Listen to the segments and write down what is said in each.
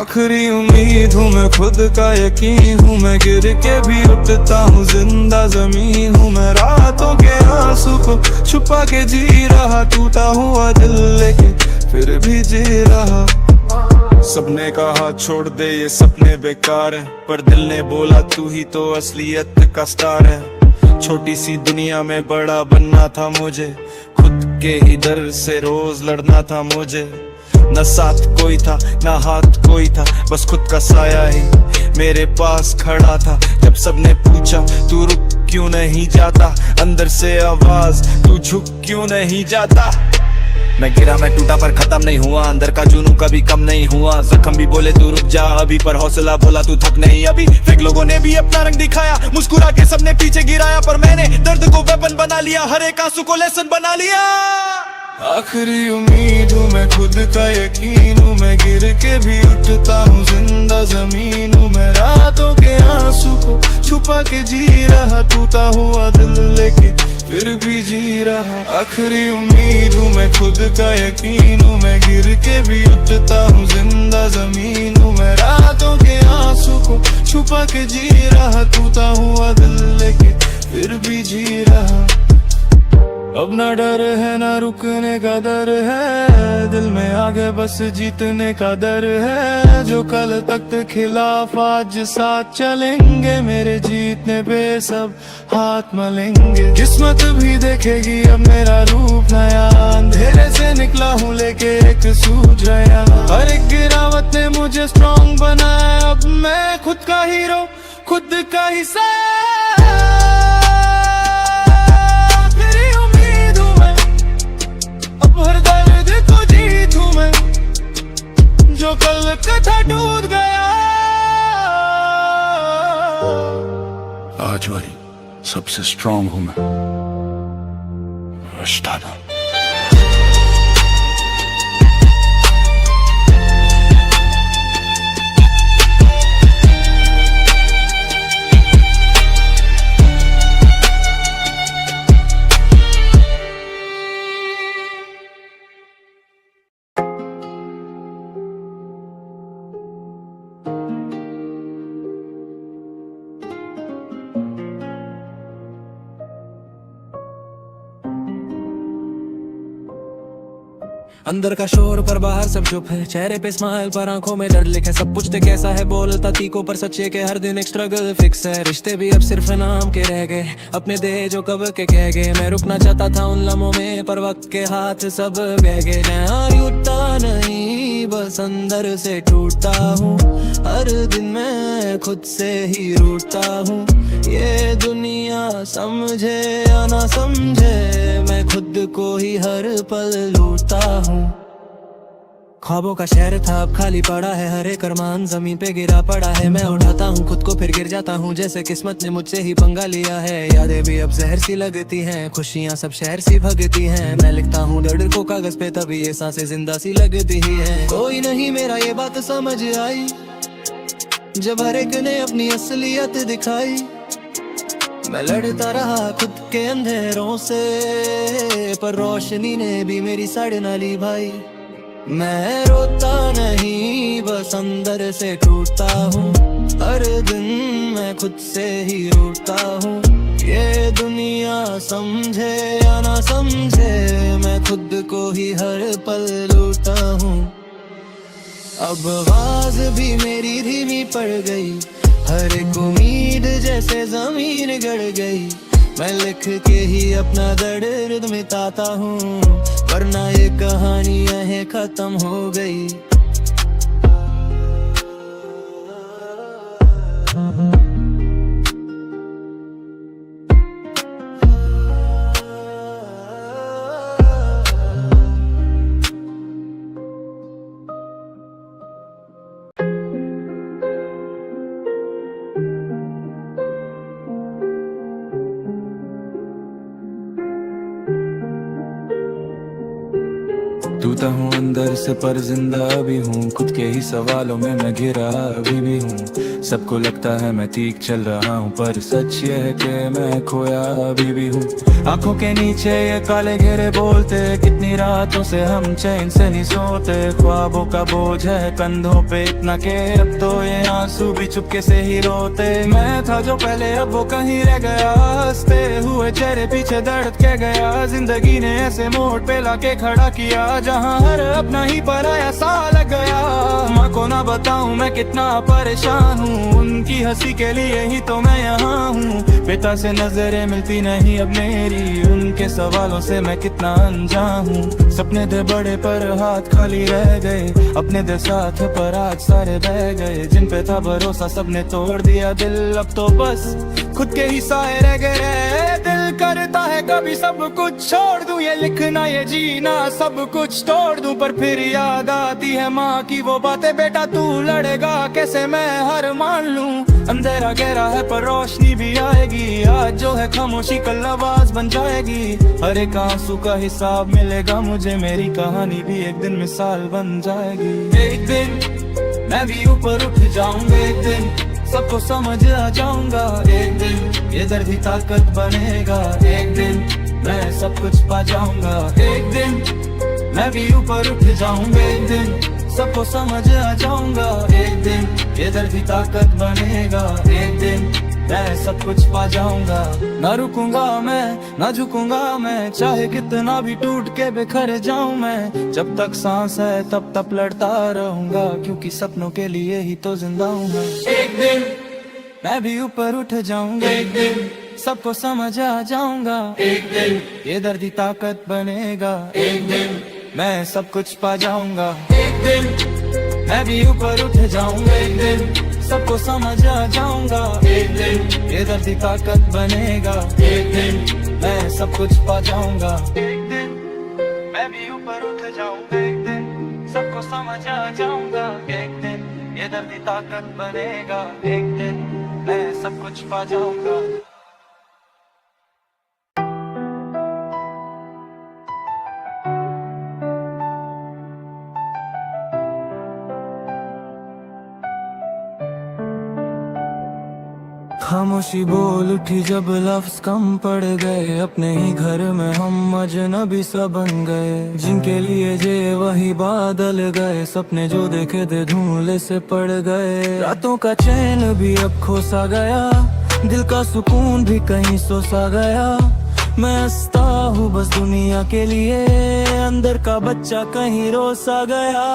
आखिरी उम्मीद हूँ मैं, खुद का यकीन हूँ मैं, गिर के भी उठता हूँ, जिंदा जमीन हूँ मैं। रातों के आंसू को छुपा के जी रहा, टूटा हुआ दिल लेके फिर भी जी रहा। सबने कहा छोड़ दे ये सपने बेकार है, पर दिल ने बोला तू ही तो असलियत का स्टार है। छोटी सी दुनिया में बड़ा बनना था मुझे, खुद के ही डर से रोज लड़ना था मुझे। न साथ कोई था न हाथ कोई था, बस खुद का साया ही मेरे पास खड़ा था। जब सबने पूछा तू रुक क्यों नहीं जाता, अंदर से आवाज तू झुक क्यों नहीं जाता। मैं गिरा मैं टूटा पर खत्म नहीं हुआ, अंदर का जुनून कभी कम नहीं हुआ। जख्म भी बोले तू रुक जा अभी, पर हौसला बोला तू थक नहीं अभी। फेक लोगों ने भी अपना रंग दिखाया, मुस्कुरा के सबने पीछे गिराया, पर मैंने दर्द को वेपन बना लिया, हर एक आंसू को लेसन बना लिया। आखिरी उम्मीद हूँ मैं, खुद का यकीन हूँ मैं, गिर के भी उठता हूँ, जिंदा जमीन हूँ मैं। रातों के आंसू को छुपा के जी रहा, टूटा हुआ दिल लेके फिर भी जी रहा। आखिरी उम्मीद हूँ मैं, खुद का यकीन हूँ मैं, गिर के भी उठता हूँ, जिंदा जमीन हूँ मैं। रातों के आंसू को छुपा के जी रहा, टूटा हुआ दिल लेके फिर भी जी रहा। अब ना डर है ना रुकने का डर है, दिल में आगे बस जीतने का डर है। जो कल तक खिलाफ आज साथ चलेंगे, मेरे जीतने पे सब हाथ मलेंगे। किस्मत भी देखेगी अब मेरा रूप नया, अंधेरे से निकला हूँ लेके एक सूझ रहा। हर एक गिरावट ने मुझे स्ट्रॉन्ग बनाया, अब मैं खुद का हीरो खुद का ही हर दर्द को जीतूं मैं, जो कल कथा टूट गया। आज वही सबसे स्ट्रांग हूं मैं, अष्टाना। अंदर का शोर पर बाहर सब चुप है, चेहरे पे स्माइल पर आंखों में डर लिखे। सब पूछते कैसा है, बोलता तीखों पर सच्चे के हर दिन एक स्ट्रगल फिक्स है। रिश्ते भी अब सिर्फ नाम के रह गए, अपने दे जो कब के कह गए। मैं रुकना चाहता था उन लम्हों में, पर वक्त के हाथ सब बह गए। मैं टूटता नहीं बस अंदर से टूटता हूँ, हर दिन मैं खुद से ही रूठता हूँ। ये दुनिया समझे या ना समझे, मैं खुद को ही हर पल लूटता हूँ। ख्वाबों का शहर था अब खाली पड़ा है, हर एक अरमान जमीन पे गिरा पड़ा है। मैं उठाता हूँ खुद को फिर गिर जाता हूँ, जैसे किस्मत ने मुझसे ही पंगा लिया है। यादें भी अब जहर सी लगती हैं, खुशियाँ सब शहर सी भगती हैं। मैं लिखता हूँ दर्द को कागज पे, तभी ये सांसें जिंदा सी लगती ही है। कोई नहीं मेरा ये बात समझ आई, जब हर एक ने अपनी असलियत दिखाई। मैं लड़ता रहा खुद के अंधेरों से, पर रोशनी ने भी मेरी साइड ना ली भाई। मैं रोता नहीं बस अंदर से टूटता हूँ, हर दिन मैं खुद से ही रूठता हूँ। ये दुनिया समझे या ना समझे, मैं खुद को ही हर पल लूटता हूँ। अब आवाज भी मेरी धीमी पड़ गई, हर एक उम्मीद जैसे जमीन गड़ गई। मैं लिख के ही अपना दर्द मिटाता हूँ, वरना ये कहानी यहीं खत्म हो गई। टूटा हूँ अंदर से पर जिंदा भी हूँ, खुद के ही सवालों में मैं घिरा अभी भी हूँ। सबको लगता है मैं ठीक चल रहा हूँ, पर सच ये है कि मैं खोया अभी भी हूँ। आंखों के नीचे ये काले घेरे बोलते, कितनी रातों से हम चैन से नहीं सोते। ख्वाबों का बोझ है कंधों पे इतना के अब तो ये आंसू भी चुपके से ही रोते। मैं था जो पहले अब वो कहीं रह गया, हंसते हुए चेहरे पीछे दर्द के गया। जिंदगी ने ऐसे मोड़ पे लाके खड़ा किया, जहाँ हर अपना ही पराया सा लग गया। माँ को ना बताऊं मैं कितना परेशान हूँ, उनकी हंसी के लिए ही तो मैं यहाँ हूँ। पिता से नजरें मिलती नहीं अब मेरी, उनके सवालों से मैं कितना अनजान हूँ। सपने थे बड़े पर हाथ खाली रह गए, अपने दे साथ पर आज सारे बह गए। जिन पे था भरोसा सबने तोड़ दिया दिल, अब तो बस खुद के ही साए रह गए। दिल करता है कभी सब कुछ छोड़ दूं, ये लिखना ये जीना सब कुछ तोड़ दूं। पर फिर याद आती है माँ की वो बातें, बेटा तू लड़ेगा कैसे मैं हार मान लूं। अंधेरा गहरा है पर रोशनी भी आएगी, आज जो है खामोशी कल आवाज बन जाएगी। हर एक आंसू का हिसाब मिलेगा मुझे, मेरी कहानी भी एक दिन मिसाल बन जाएगी। एक दिन मैं भी ऊपर उठ जाऊंगा, एक दिन सबको समझ आ जाऊंगा। एक दिन ये दर्द ही ताकत बनेगा, एक दिन मैं सब कुछ पा जाऊंगा। एक दिन मैं भी ऊपर उठ जाऊंगा, एक दिन सबको समझ आ जाऊंगा। एक दिन ये दर्द ही ताकत बनेगा, एक दिन मैं सब कुछ पा जाऊंगा। ना रुकूंगा मैं ना झुकूंगा मैं, चाहे कितना भी टूट के बिखर जाऊं मैं। जब तक सांस है तब तक लड़ता रहूंगा, क्योंकि सपनों के लिए ही तो जिंदा हूं मैं। एक दिन मैं भी ऊपर उठ जाऊंगा, एक दिन सबको समझ आ जाऊंगा। एक दिन ये दर्द ही ताकत बनेगा, एक दिन मैं सब कुछ पा जाऊंगा। एक दिन मैं भी ऊपर उठ जाऊंगा, एक दिन सबको समझ आ जाऊंगा। एक दिन ये दर्द ही ताकत बनेगा, एक दिन मैं सब कुछ पा जाऊंगा। एक दिन मैं भी ऊपर उठ जाऊंगा, एक दिन सबको समझ आ जाऊंगा। एक दिन ये दर्द ही ताकत बनेगा, एक दिन मैं सब कुछ पा जाऊंगा। खामोशी बोल उठी जब लफ्ज कम पड़ गए, अपने ही घर में हम अजनबी सा बन गए। जिनके लिए जे वही बादल गए, सपने जो देखे थे धुंधले से पड़ गए। रातों का चैन भी अब खोसा गया, दिल का सुकून भी कहीं सोसा गया। मैं हंसता हूँ बस दुनिया के लिए, अंदर का बच्चा कहीं रोसा गया।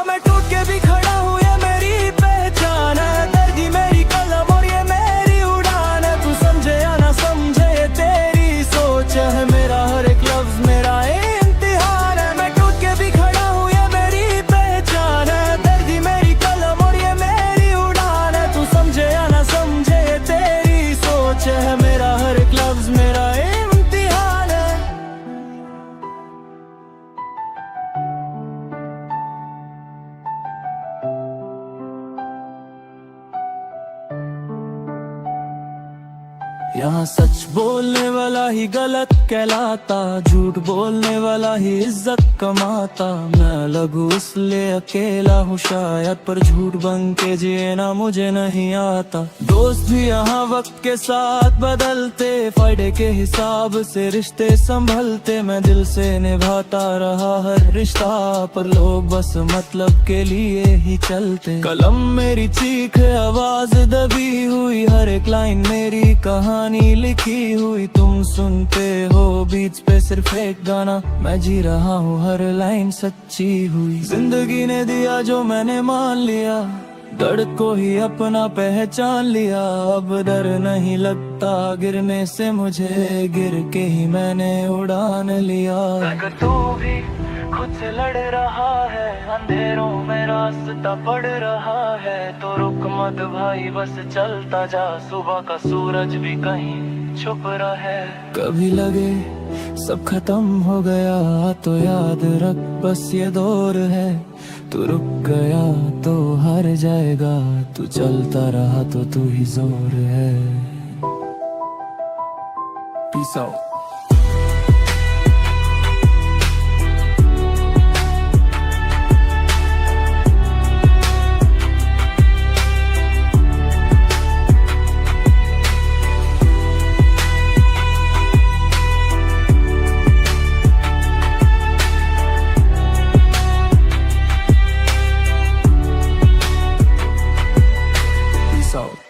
मैं टूट के भी खड़ा हूँ, ये मेरी पहचान है। दर्द ही मेरी कलम और ये मेरी उड़ान है। तू समझे या ना समझे तेरी सोच है, मेरा हर एक लफ्ज मेरा इम्तिहान है। मैं टूट के भी खड़ा हूँ, ये मेरी पहचान है। दर्द ही मेरी कलम और ये मेरी उड़ान है। तू समझे या ना समझे तेरी सोच है, मेरा हर एक लफ्ज मेरा इम्तिहान है। यहाँ सच बोलने वाला ही गलत कहलाता, झूठ बोलने वाला ही इज्जत कमाता। मैं लगू इसलिए अकेला हूँ शायद, पर झूठ बन के जीना मुझे नहीं आता। दोस्त भी यहाँ वक्त के साथ बदलते, फायदे के हिसाब से रिश्ते संभलते। मैं दिल से निभाता रहा हर रिश्ता, पर लोग बस मतलब के लिए ही चलते। कलम मेरी चीख आवाज दबी हुई, हर एक लाइन मेरी कहानी लिखी हुई। तुम सुनते हो बीच पे सिर्फ एक गाना, मैं जी रहा हूँ हर लाइन सच्ची हुई। जिंदगी ने दिया जो मैंने मान लिया, दर्द को ही अपना पहचान लिया। अब डर नहीं लगता गिरने से मुझे, गिर के ही मैंने उड़ान लिया। अगर तू भी खुद से लड़ रहा है, अंधेरों में रास्ता पड़ रहा है, तो रुक मत भाई बस चलता जा। सुबह का सूरज भी कहीं छुप रहा है। कभी लगे सब खत्म हो गया तो याद रख बस ये दौर है। तू रुक गया तो हार जाएगा, तू चलता रहा तो तू ही जोर है। Peace out. आउट।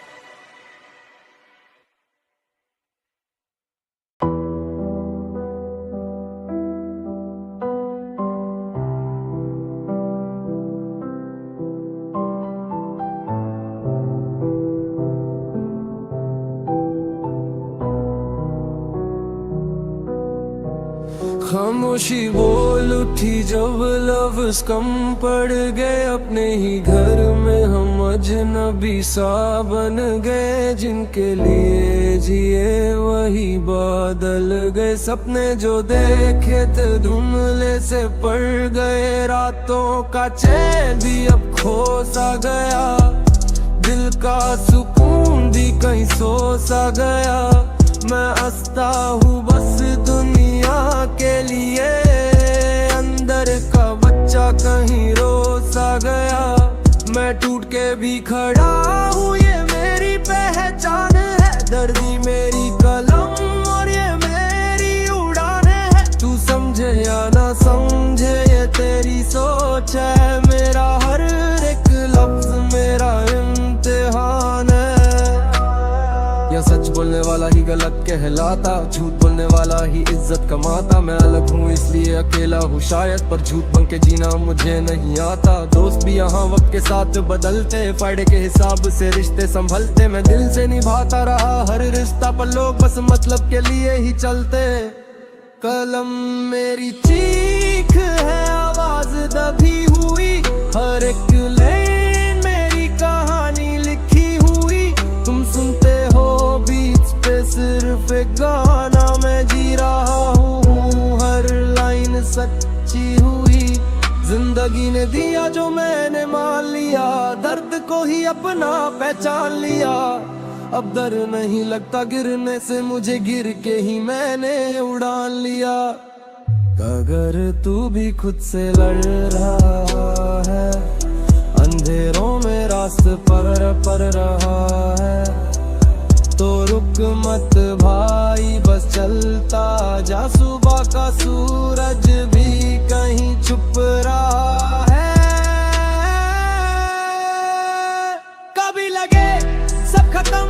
खामोशी बोल उठी जब लफ्ज़ कम पड़ गए, अपने ही घर में हम अजनबी सा बन गए। जिनके लिए जिए वही बादल गए, सपने जो देखे थे धुंधले से पड़ गए। रातों का चैन भी अब खो सा गया, दिल का सुकून भी कहीं सो सा गया। मैं हंसता हूँ बस दुनिया के लिए, अंदर का बच्चा कहीं रो सा गया। मैं टूट के भी खड़ा हूँ, ये मेरी पहचान है। दर्दी मेरी कलम और ये मेरी उड़ान है। तू समझे या ना समझे ये तेरी सोच है, मेरा हर एक लफ्ज मेरा इम्तिहान है। या सच बोलने वाला ही गलत कहलाता, झूठ बोलने वाला ही इज्जत कमाता। मैं अलग हूँ इसलिए अकेला हूँ शायद, पर झूठ बन के जीना मुझे नहीं आता। दोस्त भी यहाँ वक्त के साथ बदलते, फायदे के हिसाब से रिश्ते संभलते। मैं दिल से निभाता रहा हर रिश्ता, पर लोग बस मतलब के लिए ही चलते। कलम मेरी चीख है, आवाज दबी हुई, हर एक लाइन मेरी कहानी लिखी हुई। तुम सुनते हो बीच पे सिर्फ एक गाना, मैं जी रहा हूँ हर लाइन सच्ची हुई। जिंदगी ने दिया जो मैंने मान लिया, दर्द को ही अपना पहचान लिया। अब डर नहीं लगता गिरने से, मुझे गिर के ही मैंने उड़ान लिया। अगर तू भी खुद से लड़ रहा है, अंधेरों में रास्ते पर रहा है, तो रुक मत भाई बस चलता जा। सुबह का सूरज भी कहीं छुप रहा है। कभी लगे सब खत्म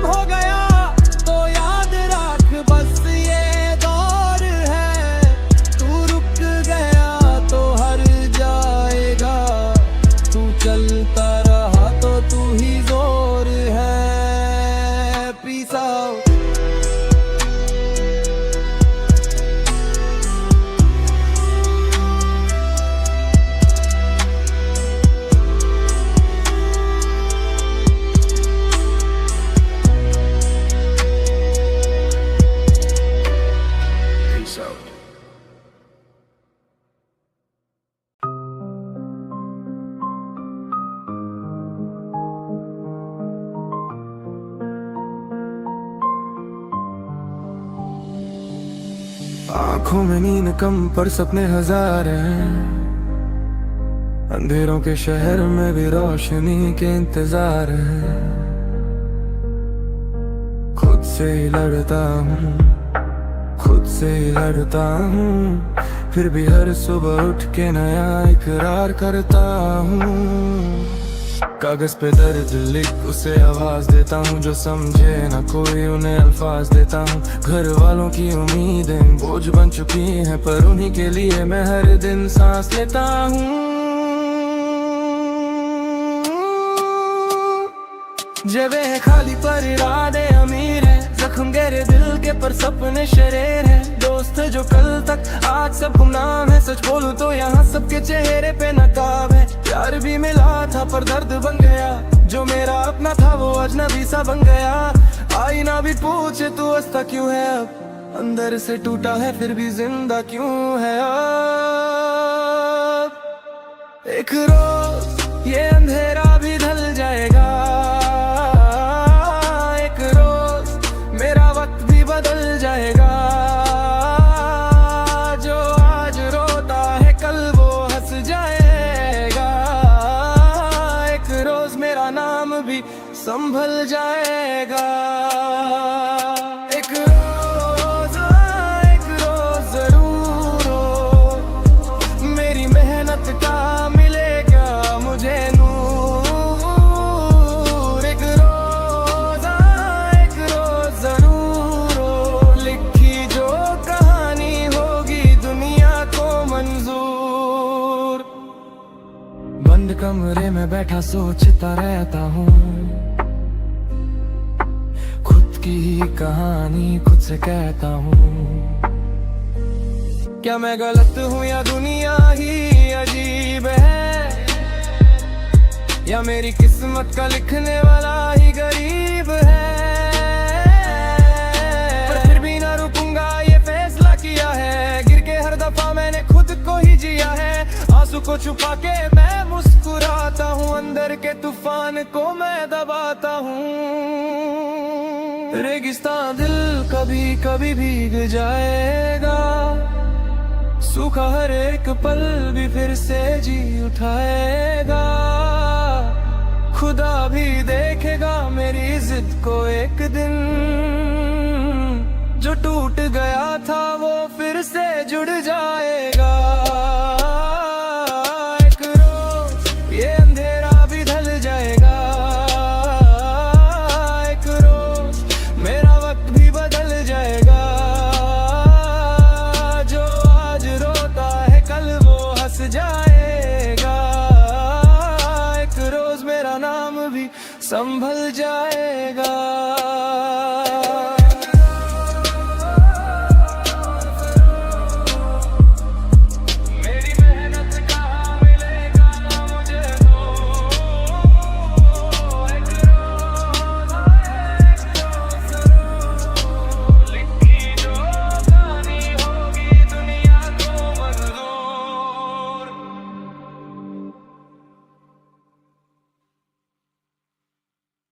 हो गया, तो याद रख बस ये दौर है। तू रुक गया तो हार जाएगा, तू चलता रहा तो तू ही जोर है। Peace out. Peace out. आंखों में नींद कम पर सपने हजार हैं, अंधेरों के शहर में भी रोशनी के इंतजार है। खुद से ही लड़ता हूँ, खुद से ही लड़ता हूँ, फिर भी हर सुबह उठ के नया इकरार करता हूँ। कागज पे दर्द लिख उसे आवाज देता हूँ, जो समझे ना कोई उन्हें अल्फाज देता हूँ। घर वालों की उम्मीदें बोझ बन चुकी हैं, पर उन्हीं के लिए मैं हर दिन सांस लेता हूँ। जगह है खाली पर इरादे अमीर है, जख्म गहरे दिल के पर सपने शरीर है। दोस्त जो कल तक आज सब गुमनाम है, सच बोलूं तो यहाँ सबके चेहरे पे नकाब है। प्यार भी मिला था पर दर्द बन गया, जो मेरा अपना था वो अजनबी सा बन गया। आईना भी पूछे तू हंसता क्यों है, अब अंदर से टूटा है फिर भी जिंदा क्यों है। अब एक रोज ये अंधेरा भी ढल जाएगा, बदल जाएगा। जो आज रोता है कल वो हंस जाएगा, एक रोज मेरा नाम भी संभल जाएगा। एक रोज जरूर हो, मेरी मेहनत का मिलेगा मुझे नूर। एक रोज बैठा सोचता रहता हूँ, खुद की ही कहानी खुद से कहता हूँ। क्या मैं गलत हूँ या दुनिया ही अजीब है, या मेरी किस्मत का लिखने वाला ही गरीब है। पर फिर भी ना रुकूंगा, ये फैसला किया है, गिर के हर दफा मैंने खुद को ही जिया है। आंसू को छुपा के मैं मुस्कुराता हूँ, अंदर के तूफान को मैं दबाता हूँ। रेगिस्तान दिल कभी कभी भीग जाएगा, सूखा हर एक पल भी फिर से जी उठाएगा। खुदा भी देखेगा मेरी जिद को एक दिन, जो टूट गया था वो फिर से जुड़ जाएगा। एक रोज ये अंधेरा भी ढल जाएगा, एक रोज मेरा वक्त भी बदल जाएगा। जो आज रोता है कल वो हंस जाएगा, एक रोज मेरा नाम भी संभल जाएगा।